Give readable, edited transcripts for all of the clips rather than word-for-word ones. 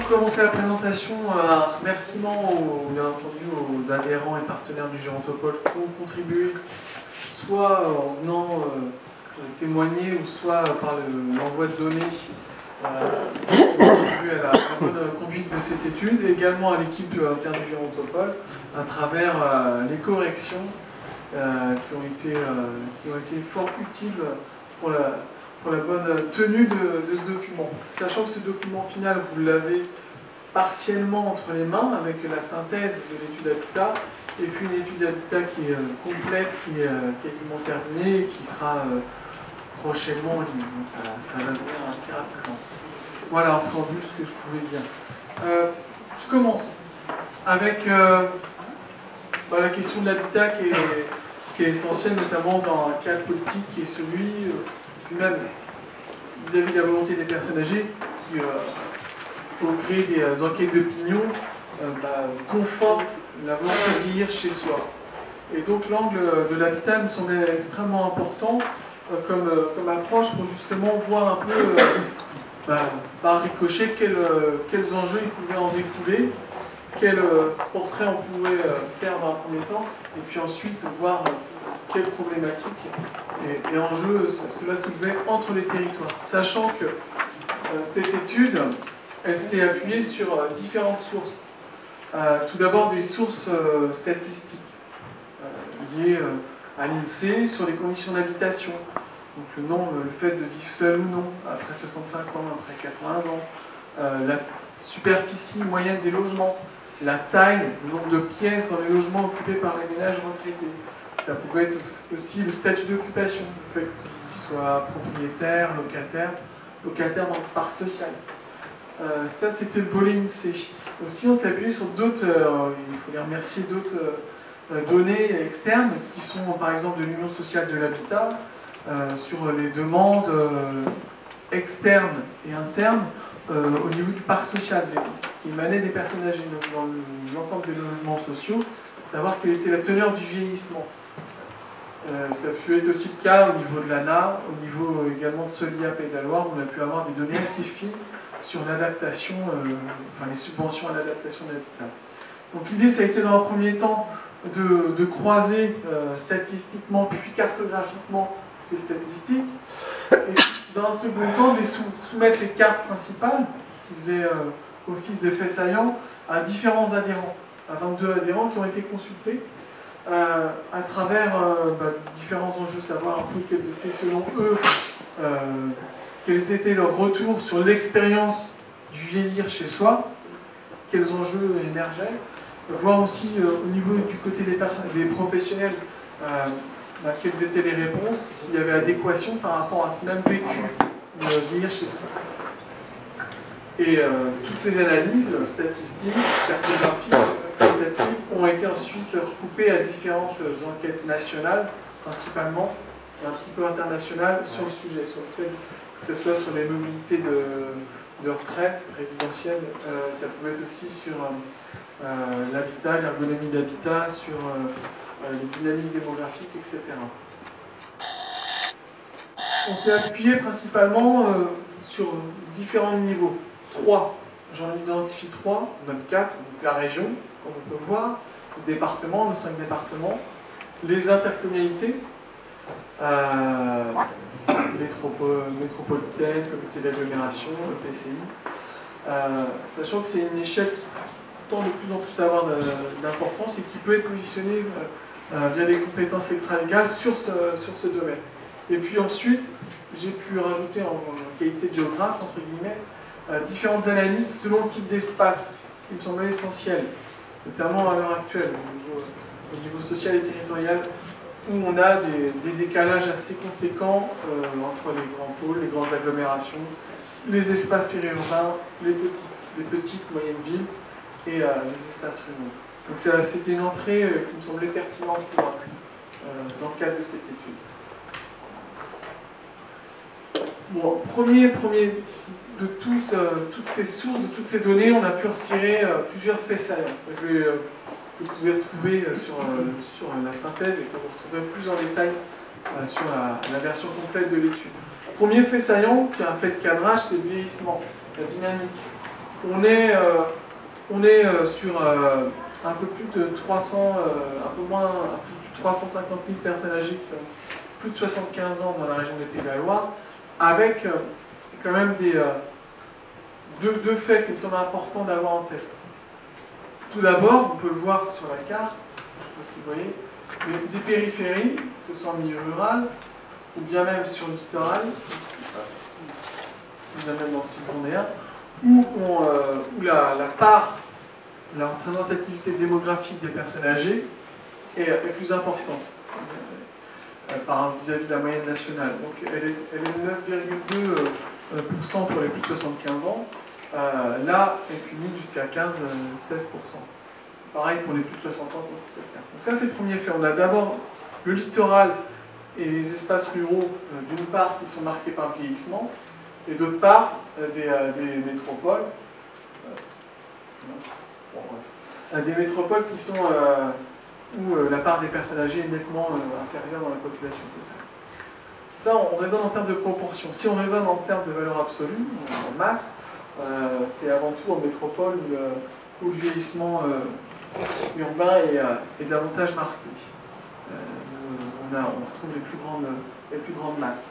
commencer la présentation, un remerciement bien entendu aux adhérents et partenaires du Gérontopole qui ont contribué, soit en venant témoigner ou soit par l'envoi de données qui ont contribué à la bonne conduite de cette étude, et également à l'équipe interne du Gérontopole à travers les corrections qui ont été fort utiles pour la bonne tenue de ce document. Sachant que ce document final, vous l'avez partiellement entre les mains avec la synthèse de l'étude Habitat et puis une étude Habitat qui est complète, qui est quasiment terminée et qui sera prochainement en ligne. Donc ça va venir assez rapidement. Voilà en préambule ce que je pouvais dire. Je commence avec la question de l'habitat qui est essentielle, notamment dans un cadre politique qui est celui même vis-à-vis de la volonté des personnes âgées qui, au gré des enquêtes d'opinion, confortent la volonté de vieillir chez soi. Et donc l'angle de l'habitat me semblait extrêmement important comme approche pour justement voir un peu par ricochet quels enjeux il pouvait en découler, quel portrait on pouvait faire dans un premier temps, et puis ensuite voir quelles problématiques et enjeux cela soulevait entre les territoires. Sachant que cette étude, elle s'est appuyée sur différentes sources. Tout d'abord des sources statistiques liées à l'INSEE sur les conditions d'habitation. Donc le fait de vivre seul ou non, après 65 ans, après 80 ans, la superficie moyenne des logements, la taille, le nombre de pièces dans les logements occupés par les ménages retraités. Ça pouvait être aussi le statut d'occupation, le fait qu'ils soient propriétaires, locataires dans le parc social. Ça, c'était le volet INSEE. Aussi, on s'est appuyé sur d'autres, il faut les remercier, d'autres données externes qui sont par exemple de l'Union sociale de l'habitat, sur les demandes externes et internes au niveau du parc social, qui émanaient des personnes âgées dans l'ensemble des logements sociaux, savoir quelle était la teneur du vieillissement. Ça peut être aussi le cas au niveau de l'ANA, au niveau également de Solia Pays de la Loire, où on a pu avoir des données assez fines sur l'adaptation, les subventions à l'adaptation de l'habitat. Donc l'idée, ça a été dans un premier temps de croiser statistiquement puis cartographiquement ces statistiques, et dans un second temps, de soumettre les cartes principales qui faisaient office de faits saillants à différents adhérents, à 22 adhérents qui ont été consultés à travers différents enjeux, savoir un peu quels étaient selon eux, quels étaient leurs retours sur l'expérience du vieillir chez soi, quels enjeux émergeaient, voir aussi au niveau du côté des professionnels quelles étaient les réponses, s'il y avait adéquation par rapport à ce même vécu de vieillir chez soi. Et toutes ces analyses statistiques, cartographiques, qualitatives ont été ensuite recoupées à différentes enquêtes nationales, principalement, et un petit peu internationales, sur le sujet, sur le fait que ce soit sur les mobilités de retraite résidentielle, ça pouvait être aussi sur l'habitat, l'ergonomie de l'habitat, sur les dynamiques démographiques, etc. On s'est appuyé principalement sur différents niveaux. 3, j'en identifie 3, même 4, donc la région, comme on peut voir, le département, nos 5 départements, les intercommunalités, métropolitaines, comité d'agglomération, le PCI, sachant que c'est une échelle qui tend de plus en plus à avoir d'importance et qui peut être positionnée via des compétences extra-légales sur ce domaine. Et puis ensuite, j'ai pu rajouter en qualité de géographe, entre guillemets, différentes analyses selon le type d'espace, ce qui me semblait essentiel, notamment à l'heure actuelle, au niveau social et territorial, où on a des décalages assez conséquents entre les grands pôles, les grandes agglomérations, les espaces périurbains, les petites, moyennes villes et les espaces ruraux. Donc c'était une entrée qui me semblait pertinente dans le cadre de cette étude. Bon, premier de toutes ces sources, de toutes ces données, on a pu retirer plusieurs faits saillants. Vous pouvez retrouver sur la synthèse et que vous retrouverez plus en détail sur la version complète de l'étude. Premier fait saillant, qui est un fait de cadrage, c'est le vieillissement, la dynamique on est sur un peu plus de 300, un peu plus de 350 000 personnes âgées qui ont plus de 75 ans dans la région des Pays de la Loire, avec quand même deux faits qui me semblent importants d'avoir en tête. Tout d'abord, on peut le voir sur la carte, je ne sais pas si vous voyez, des périphéries, que ce soit en milieu rural, ou bien même sur le littoral, ou bien même dans le sud vendéen, où la part, la représentativité démographique des personnes âgées est plus importante vis-à-vis de la moyenne nationale. Donc elle est de 9,2% pour les plus de 75 ans, là elle culmine jusqu'à 15-16%. Pareil pour les plus de 60 ans. Donc ça c'est le premier fait. On a d'abord le littoral et les espaces ruraux, d'une part, qui sont marqués par le vieillissement, et d'autre part, des métropoles. Des métropoles qui sont où la part des personnes âgées est nettement inférieure dans la population totale. Ça, on raisonne en termes de proportion. Si on raisonne en termes de valeur absolue, en masse, c'est avant tout en métropole où le vieillissement urbain est davantage marqué. On retrouve les plus grandes masses.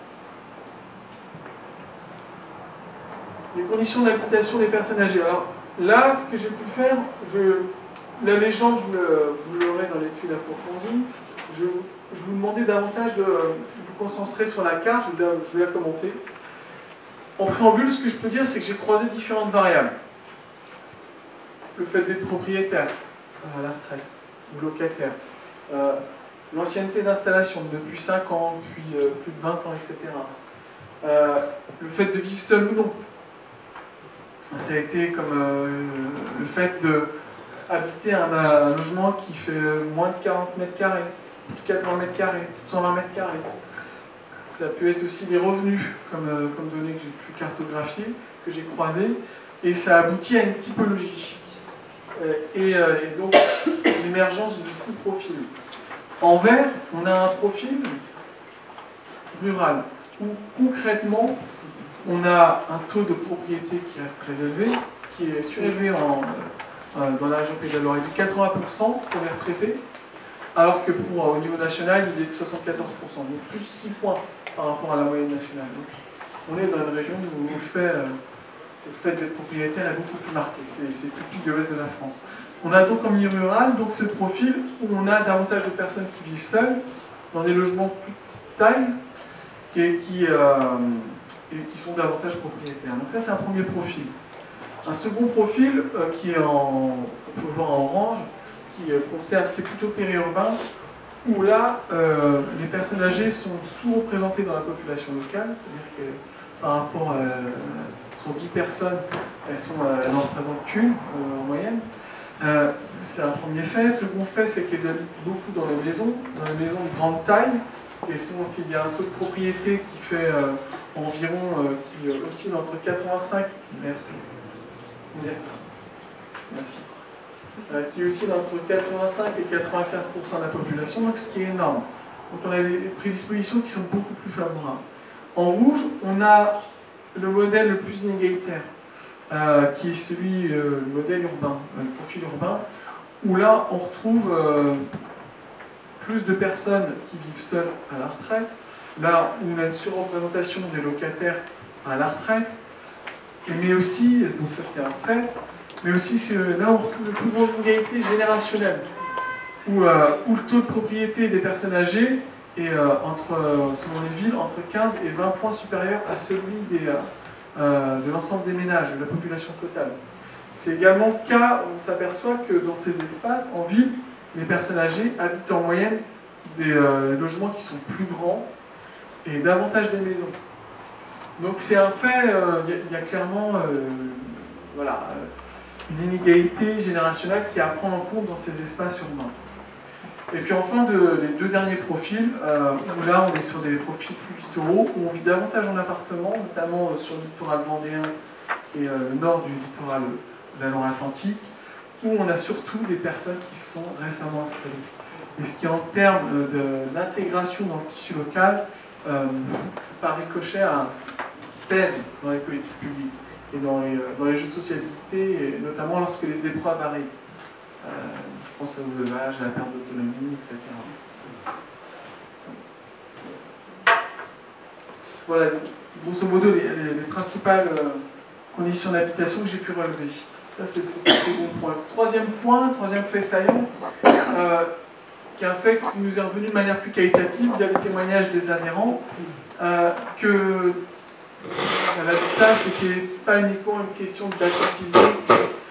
Les conditions d'habitation des personnes âgées. Alors là, ce que j'ai pu faire, la légende, vous l'aurez dans l'étude approfondie. Je vous demandais davantage de vous concentrer sur la carte, je vais la commenter. En préambule, ce que je peux dire, c'est que j'ai croisé différentes variables. Le fait d'être propriétaire à la retraite, ou locataire, l'ancienneté d'installation, depuis 5 ans, puis plus de 20 ans, etc. Le fait de vivre seul ou non. Ça a été comme le fait d'habiter un logement qui fait moins de 40 mètres carrés, plus de 80 mètres carrés, plus de 120 mètres carrés. Ça peut être aussi les revenus, comme données que j'ai pu cartographier, que j'ai croisées, et ça aboutit à une typologie. Et donc, l'émergence de 6 profils. En vert, on a un profil rural, où concrètement, on a un taux de propriété qui reste très élevé, qui est surélevé dans la région Pays de la Loire, de 80% pour les retraités, alors que au niveau national, il est de 74%, donc plus 6 points par rapport à la moyenne nationale. Donc, on est dans une région où le fait d'être propriétaire est beaucoup plus marqué, c'est typique de l'ouest de la France. On a donc en milieu rural donc ce profil où on a davantage de personnes qui vivent seules, dans des logements plus petite taille, et qui sont davantage propriétaires. Donc ça c'est un premier profil. Un second profil qui est on peut voir en orange, qui est plutôt périurbain, où là les personnes âgées sont sous-représentées dans la population locale, c'est-à-dire que par rapport à sur 10 personnes, elles n'en représentent qu'une en moyenne. C'est un premier fait. Second fait, c'est qu'elles habitent beaucoup dans les maisons de grande taille, et qu'il y a un taux de propriété qui fait environ, qui oscille entre 85, qui oscille entre 85 et 95% de la population, donc ce qui est énorme. Donc on a des prédispositions qui sont beaucoup plus favorables. En rouge, on a le modèle le plus inégalitaire, qui est celui, le modèle urbain, le profil urbain, où là on retrouve plus de personnes qui vivent seules à la retraite, là où on a une surreprésentation des locataires à la retraite, mais aussi, donc ça c'est un fait, mais aussi là on retrouve une plus grosse inégalité générationnelle, où le taux de propriété des personnes âgées est, selon les villes, entre 15 et 20 points supérieur à celui de l'ensemble des ménages, de la population totale. C'est également le cas où on s'aperçoit que dans ces espaces, en ville, les personnes âgées habitent en moyenne des logements qui sont plus grands et davantage des maisons. Donc c'est un fait, il y a clairement une inégalité générationnelle qui est à prendre en compte dans ces espaces urbains. Et puis enfin, les deux derniers profils, où là on est sur des profils plus littoraux, où on vit davantage en appartement, notamment sur le littoral vendéen et le nord du littoral de la Loire-Atlantique, où on a surtout des personnes qui se sont récemment installées. Et ce qui, en termes d'intégration dans le tissu local, par ricochet, pèse dans les politiques publiques. et dans les jeux de sociabilité, et notamment lorsque les épreuves arrivent. Je pense au veuvage, à la perte d'autonomie, etc. Voilà, grosso modo, les principales conditions d'habitation que j'ai pu relever. Ça, c'est le second point. Troisième fait saillant, qui est un fait qui nous est revenu de manière plus qualitative via les témoignages des adhérents, que l'habitat, c'était pas uniquement une question d'achat physique,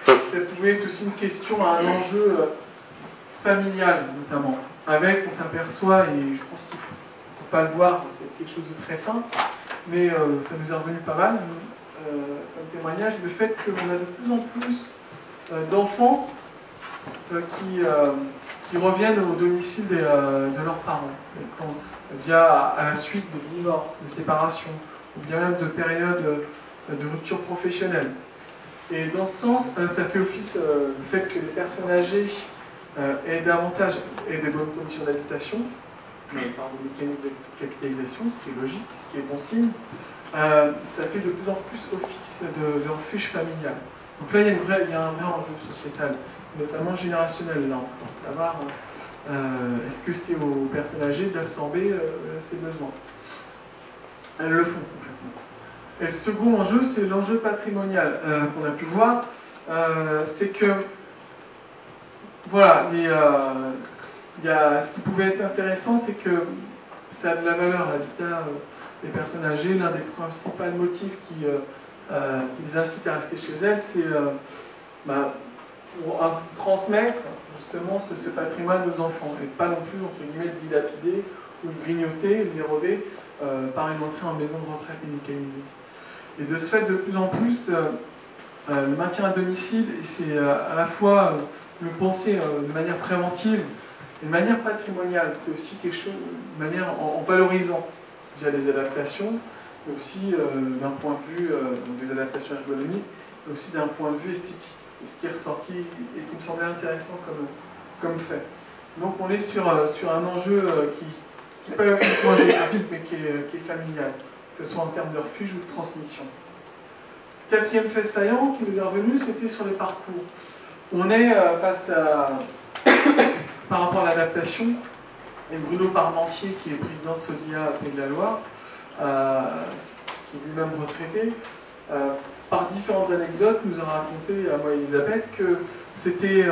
ça pouvait être aussi une question à un enjeu familial, notamment. Avec, on s'aperçoit, et je pense qu'il ne faut pas le voir, c'est quelque chose de très fin, mais ça nous est revenu pas mal, comme témoignage, le fait qu'on a de plus en plus d'enfants qui reviennent au domicile de leurs parents, à la suite de divorce, de séparation, ou bien même de périodes de rupture professionnelle. Et dans ce sens, ça fait office le fait que les personnes âgées aient des bonnes conditions d'habitation, par des mécanismes de capitalisation, ce qui est logique, ce qui est bon signe. Ça fait de plus en plus office de refuge familial. Donc là, il y a un vrai enjeu sociétal, notamment générationnel, là, pour savoir est-ce que c'est aux personnes âgées d'absorber ces besoins. Elles le font concrètement. Et le second enjeu, c'est l'enjeu patrimonial qu'on a pu voir. C'est que, voilà, ce qui pouvait être intéressant, c'est que ça a de la valeur, l'habitat des personnes âgées. L'un des principaux motifs qui les incite à rester chez elles, c'est pour transmettre justement ce patrimoine aux enfants, et pas non plus, entre guillemets, le dilapider ou le grignoter, l'éroder par une entrée en maison de retraite médicalisée. Et de ce fait, de plus en plus, le maintien à domicile, c'est à la fois le penser de manière préventive et de manière patrimoniale. C'est aussi quelque chose, de manière en valorisant via les adaptations, mais aussi d'un point de vue des adaptations ergonomiques, mais aussi d'un point de vue esthétique. C'est ce qui est ressorti et qui me semblait intéressant comme fait. Donc on est sur un enjeu qui n'est pas uniquement géographique, mais qui est familial, que ce soit en termes de refuge ou de transmission. Quatrième fait saillant qui nous est revenu, c'était sur les parcours. On est face à, par rapport à l'adaptation, et Bruno Parmentier, qui est président de Solia Pays de la Loire, qui est lui-même retraité, par différentes anecdotes, nous a raconté à moi et Elisabeth que c'était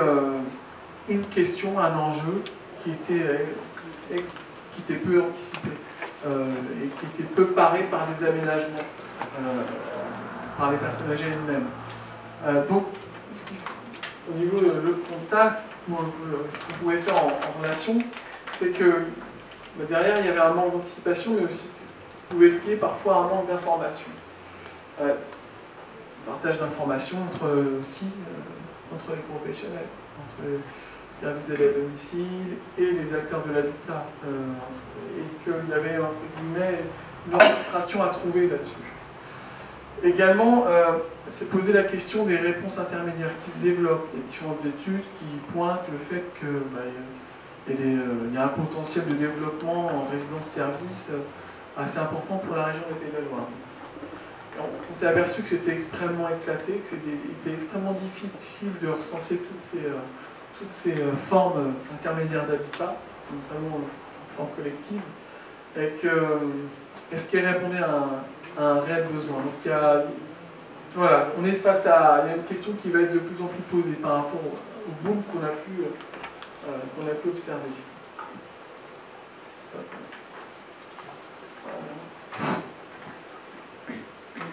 une question, un enjeu qui était peu anticipé et qui était peu paré par des aménagements par les personnes âgées elles-mêmes. Donc, au niveau le constat, ce qu'on pouvait faire en relation, c'est que derrière il y avait un manque d'anticipation, mais aussi pouvait lier parfois un manque d'information. Partage d'informations entre les professionnels, entre les services d'aide à domicile et les acteurs de l'habitat, et qu'il y avait entre guillemets une orchestration à trouver là-dessus. Également, c'est poser la question des réponses intermédiaires qui se développent. Il y a différentes études qui pointent le fait qu'il y a un potentiel de développement en résidence-service assez important pour la région des Pays de la Loire. On s'est aperçu que c'était extrêmement éclaté, que c'était extrêmement difficile de recenser toutes ces formes intermédiaires d'habitat, notamment en forme collective, et ce qui répondait à un réel besoin. Donc voilà, on est face à une question qui va être de plus en plus posée par rapport au boom qu'on a pu observer.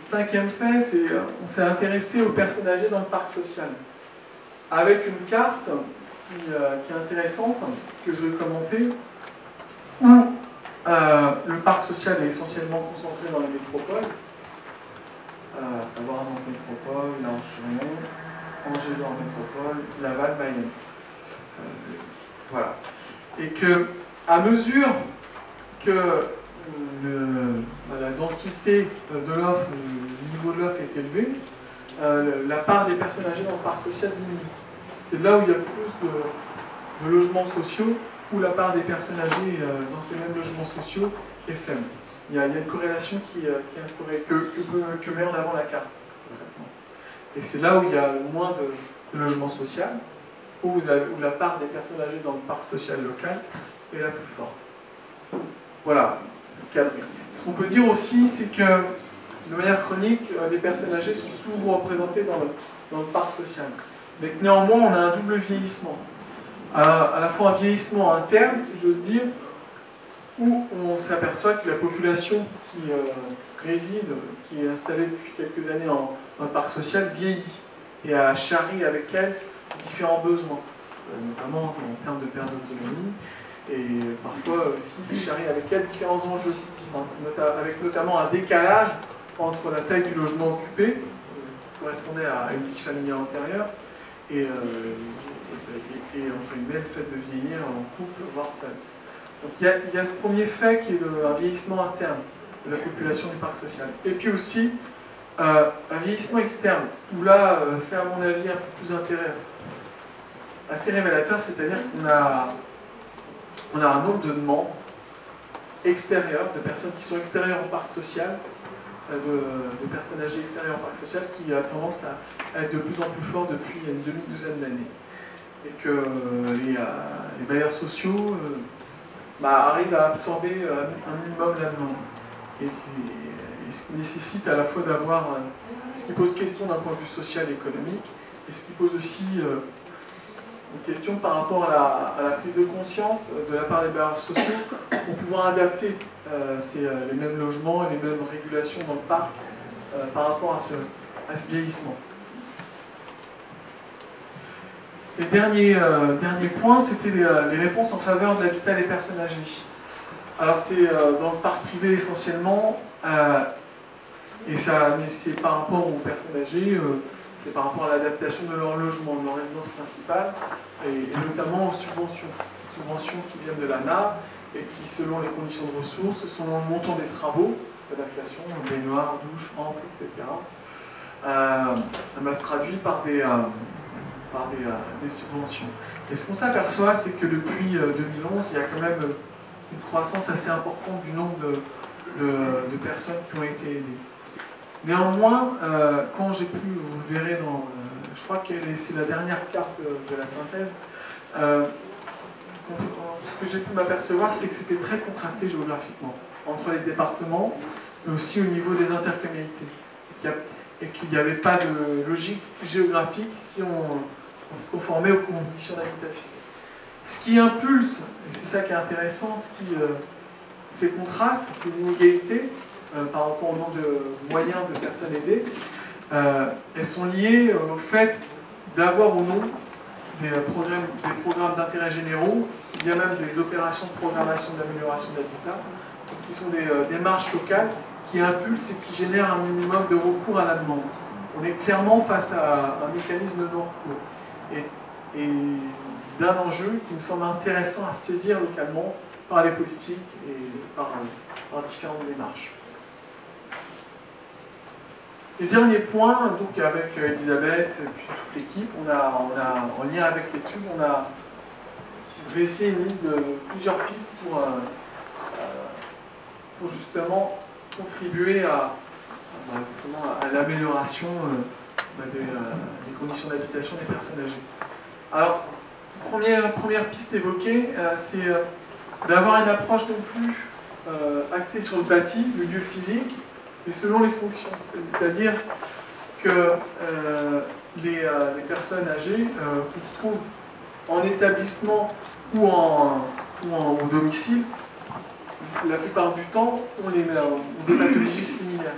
Cinquième fait, on s'est intéressé aux personnes âgées dans le parc social, avec une carte qui est intéressante, que je vais commenter, où le parc social est essentiellement concentré dans les métropoles, à savoir dans la métropole, La Roche-sur-Yon, Angers dans la métropole, Laval, Mayenne. Voilà. Et que, à mesure que la densité de l'offre, le niveau de l'offre est élevé, la part des personnes âgées dans le parc social diminue. C'est là où il y a le plus de logements sociaux, où la part des personnes âgées dans ces mêmes logements sociaux est faible. Il y a une corrélation qui est instaurée, que met en avant la carte. concrètement. Et c'est là où il y a le moins de logement social, où la part des personnes âgées dans le parc social local est la plus forte. Voilà, cadré. Ce qu'on peut dire aussi, c'est que de manière chronique, les personnes âgées sont souvent représentées dans le parc social. Mais que néanmoins, on a un double vieillissement. À la fois un vieillissement interne, si j'ose dire, où on s'aperçoit que la population qui réside, qui est installée depuis quelques années dans le parc social, vieillit et charrie avec elle différents besoins, notamment en termes de perte d'autonomie, et parfois aussi charrie avec elle différents enjeux, avec notamment un décalage entre la taille du logement occupé, qui correspondait à une vie familiale antérieure, et entre guillemets, le fait de vieillir en couple, voire seul. Donc il y a ce premier fait qui est un vieillissement interne de la population du parc social. Et puis aussi un vieillissement externe, où là, fait à mon avis un peu plus intérêt, assez révélateur, c'est-à-dire qu'on a un nombre de demandes extérieures, de personnes qui sont extérieures au parc social, de personnes âgées extérieures au parc social, qui a tendance à être de plus en plus fort depuis une demi-douzaine d'années. Et que les bailleurs sociaux arrivent à absorber un minimum la demande. Et ce qui nécessite à la fois d'avoir, ce qui pose question d'un point de vue social et économique, et ce qui pose aussi une question par rapport à la prise de conscience de la part des bailleurs sociaux pour pouvoir adapter les mêmes logements et les mêmes régulations dans le parc par rapport à ce vieillissement. Et dernier point, c'était les réponses en faveur de l'habitat des personnes âgées. Alors c'est dans le parc privé essentiellement, et c'est par rapport aux personnes âgées, c'est par rapport à l'adaptation de leur logement, de leur résidence principale, et notamment aux subventions qui viennent de l'ANA, et qui, selon les conditions de ressources, selon le montant des travaux d'adaptation, baignoire, douche, rampe, etc., ça se traduit par des subventions. Et ce qu'on s'aperçoit, c'est que depuis 2011, il y a quand même une croissance assez importante du nombre de personnes qui ont été aidées. Néanmoins, quand j'ai pu, vous le verrez je crois que c'est la dernière carte de la synthèse, ce que j'ai pu m'apercevoir, c'est que c'était très contrasté géographiquement, entre les départements, mais aussi au niveau des intercommunalités. Et qu'il n'y avait pas de logique géographique si on se conformait aux conditions d'habitation. Ce qui impulse, et c'est ça qui est intéressant, ces contrastes, ces inégalités, par rapport au nombre de moyens de personnes aidées, elles sont liées au fait d'avoir ou non des programmes d'intérêt généraux, il y a même des opérations de programmation d'amélioration de l'habitat, qui sont des démarches locales qui impulsent et qui génèrent un minimum de recours à la demande. On est clairement face à un mécanisme de non-recours et d'un enjeu qui me semble intéressant à saisir localement par les politiques et par différentes démarches. Et dernier point, donc avec Elisabeth et puis toute l'équipe, on a en lien avec l'étude, on a dressé une liste de plusieurs pistes pour justement contribuer à l'amélioration des conditions d'habitation des personnes âgées. Alors, première piste évoquée, c'est d'avoir une approche non plus axée sur le bâti, le lieu physique, mais selon les fonctions. C'est-à-dire que les personnes âgées qu'on retrouve en établissement ou au domicile, la plupart du temps, ont des pathologies similaires.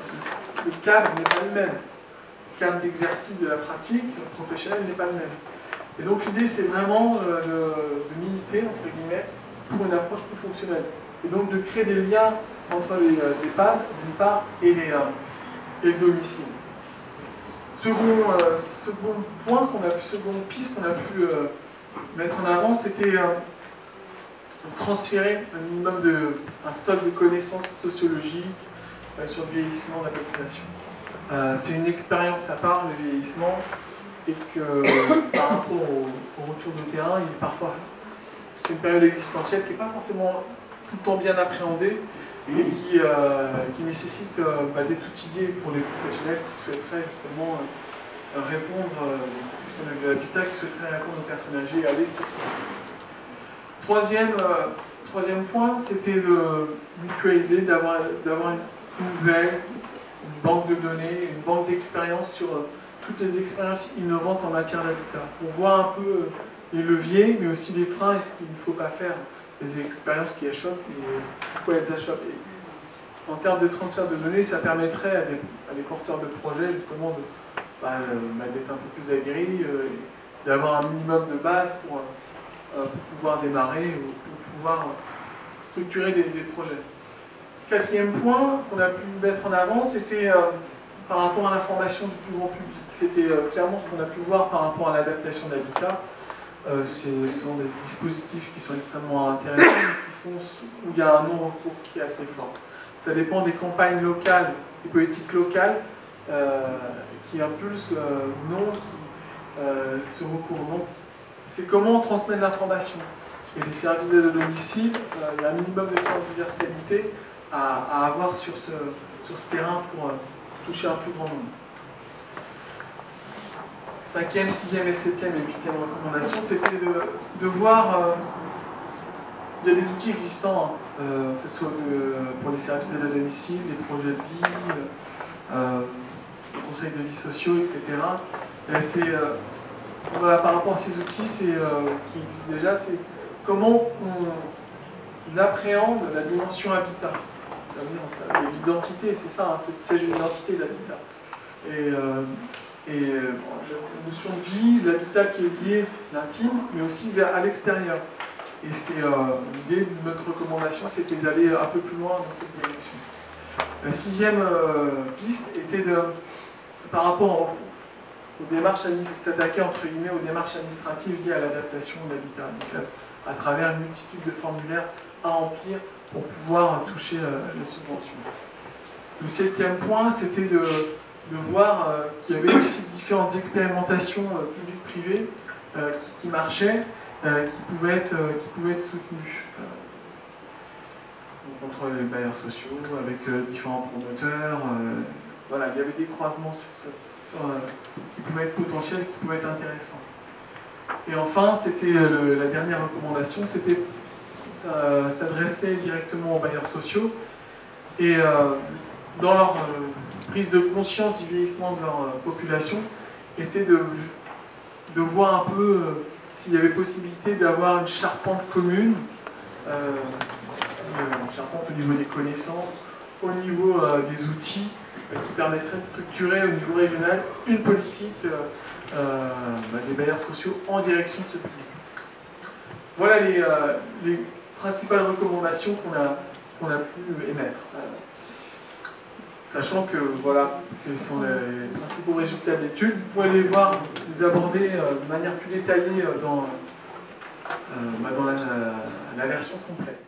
Le cadre n'est pas le même. Le cadre d'exercice de la pratique professionnelle n'est pas le même. Et donc l'idée, c'est vraiment de militer, entre guillemets, pour une approche plus fonctionnelle. Et donc de créer des liens entre les EHPAD, d'une part, et le domicile. Seconde piste qu'on a pu mettre en avant, c'était transférer un minimum un solde de connaissances sociologiques sur le vieillissement de la population. C'est une expérience à part, le vieillissement, et que par rapport au retour de terrain, c'est une période existentielle qui n'est pas forcément tout le temps bien appréhendée, et qui nécessite d'être outillé pour les professionnels qui souhaiteraient justement répondre, les professionnels de l'habitat qui souhaiteraient répondre aux personnes âgées et aller sur ce Troisième point, c'était de mutualiser, d'avoir une veille, une banque de données, une banque d'expériences sur toutes les expériences innovantes en matière d'habitat, pour voir un peu les leviers, mais aussi les freins et ce qu'il ne faut pas faire, les expériences qui achoppent et pourquoi elles achoppent. Et en termes de transfert de données, ça permettrait à des porteurs de projets justement d'être un peu plus aguerris, d'avoir un minimum de base pour pouvoir démarrer ou pour pouvoir structurer des projets. Quatrième point qu'on a pu mettre en avant, c'était par rapport à l'information du plus grand public. C'était clairement ce qu'on a pu voir par rapport à l'adaptation de l'habitat. Ce sont des dispositifs qui sont extrêmement intéressants, mais où il y a un non-recours qui est assez fort. Ça dépend des campagnes locales, des politiques locales qui impulsent non ce recours. Donc, c'est comment on transmet de l'information. Et les services d'aide à domicile, il y a un minimum de transversalité à avoir sur ce terrain pour toucher un plus grand nombre. 5e, 6e et 7e et 8e recommandation, c'était de voir, il y a des outils existants, que ce soit pour les services d'aide à domicile, les projets de vie, les conseils de vie sociaux, etc. Voilà, par rapport à ces outils qui existent déjà, c'est comment on appréhende la dimension habitat. L'identité, c'est ça, c'est une identité de l'habitat. La notion de vie, l'habitat qui est lié à l'intime, mais aussi à l'extérieur. Et l'idée de notre recommandation, c'était d'aller un peu plus loin dans cette direction. La 6e piste était par rapport aux démarches administratives, s'attaquer entre guillemets aux démarches administratives liées à l'adaptation de l'habitat, donc à travers une multitude de formulaires à remplir pour pouvoir toucher les subventions. Le 7e point, c'était de voir qu'il y avait aussi différentes expérimentations publiques-privées qui marchaient, qui pouvaient être soutenues. Entre les bailleurs sociaux, avec différents promoteurs, voilà, il y avait des croisements qui pouvaient être potentiels, qui pouvaient être intéressants. Et enfin, c'était la dernière recommandation, c'était s'adresser directement aux bailleurs sociaux et dans leur prise de conscience du vieillissement de leur population, était de voir un peu s'il y avait possibilité d'avoir une charpente commune, une charpente au niveau des connaissances, au niveau des outils, qui permettrait de structurer au niveau régional une politique des bailleurs sociaux en direction de ce public. Voilà les principales recommandations qu'on a pu émettre. Sachant que voilà, ce sont les principaux résultats de l'étude, vous pouvez les voir, les aborder de manière plus détaillée dans la version complète.